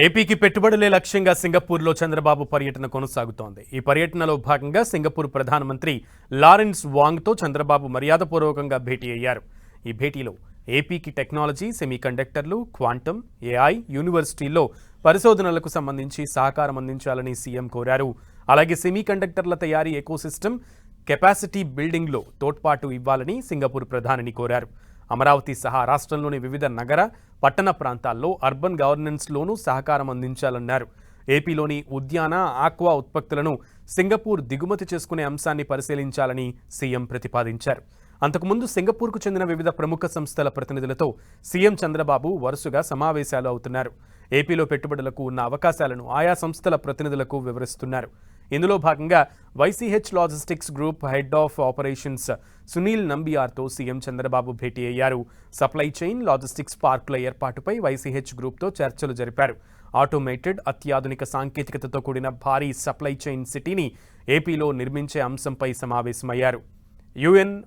ఏపీకి పెట్టుబడులే లక్ష్యంగా సింగపూర్లో చంద్రబాబు పర్యటన కొనసాగుతోంది. ఈ పర్యటనలో భాగంగా సింగపూర్ ప్రధానమంత్రి లారెన్స్ వాంగ్తో చంద్రబాబు మర్యాదపూర్వకంగా భేటీ అయ్యారు. ఈ భేటీలో ఏపీకి టెక్నాలజీ, సెమీకండక్టర్లు, క్వాంటమ్, ఏఐ, యూనివర్సిటీల్లో పరిశోధనలకు సంబంధించి సహకారం అందించాలని సీఎం కోరారు. అలాగే సెమీకండక్టర్ల తయారీ ఎకోసిస్టమ్, కెపాసిటీ బిల్డింగ్లో తోడ్పాటు ఇవ్వాలని సింగపూర్ ప్రధానిని కోరారు. అమరావతి సహా రాష్ట్రంలోని వివిధ నగర, పట్టణ ప్రాంతాల్లో అర్బన్ గవర్నెన్స్లోనూ సహకారం అందించాలన్నారు. ఏపీలోని ఉద్యాన, ఆక్వా ఉత్పత్తులను సింగపూర్ దిగుమతి చేసుకునే అంశాన్ని పరిశీలించాలని సీఎం ప్రతిపాదించారు. అంతకుముందు సింగపూర్కు చెందిన వివిధ ప్రముఖ సంస్థల ప్రతినిధులతో సీఎం చంద్రబాబు వరుసగా సమావేశాలు అవుతున్నారు. ఏపీలో పెట్టుబడులకు ఉన్న అవకాశాలను ఆయా సంస్థల ప్రతినిధులకు వివరిస్తున్నారు. ఇందులో భాగంగా YCH logistics group head of operations Sunil నంబియార్తో సీఎం చంద్రబాబు భేటీ అయ్యారు. సప్లై చైన్, లాజిస్టిక్స్ పార్కుల ఏర్పాటుపై వైసీహెచ్ గ్రూప్తో చర్చలు జరిపారు. ఆటోమేటెడ్, అత్యాధునిక సాంకేతికతతో కూడిన భారీ సప్లై చైన్ సిటీని ఏపీలో నిర్మించే అంశంపై సమావేశమయ్యారు. యుఎన్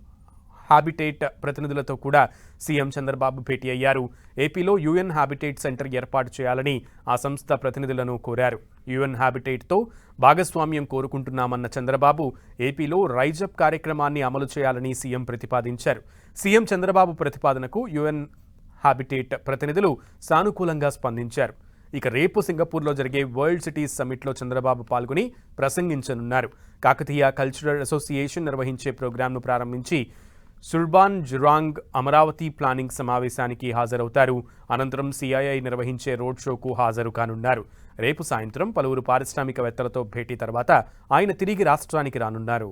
హ్యాబిటేట్ ప్రతినిధులతో కూడా సీఎం చంద్రబాబు భేటీ అయ్యారు. ఏపీలో యుఎన్ హ్యాబిటేట్ సెంటర్ ఏర్పాటు చేయాలని ఆ సంస్థ ప్రతినిధులను కోరారు. యుఎన్ హ్యాబిటేట్తో భాగస్వామ్యం కోరుకుంటున్నామన్న చంద్రబాబు ఏపీలో రైజప్ కార్యక్రమాన్ని అమలు చేయాలని సీఎం ప్రతిపాదించారు. సీఎం చంద్రబాబు ప్రతిపాదనకు యుఎన్ హ్యాబిటేట్ ప్రతినిధులు సానుకూలంగా స్పందించారు. ఇక రేపు సింగపూర్లో జరిగే వరల్డ్ సిటీస్ సమ్మిట్లో చంద్రబాబు పాల్గొని ప్రసంగించనున్నారు. కాకతీయ కల్చరల్ అసోసియేషన్ నిర్వహించే ప్రోగ్రాంను ప్రారంభించి సుల్బాన్ జురాంగ్ అమరావతి ప్లానింగ్ సమావేశానికి హాజరవుతారు. అనంతరం సిఐఐ నిర్వహించే రోడ్ షోకు హాజరు కానున్నారు. రేపు సాయంత్రం పలువురు పారిశ్రామికవేత్తలతో భేటీ తర్వాత ఆయన తిరిగి రాష్ట్రానికి రానున్నారు.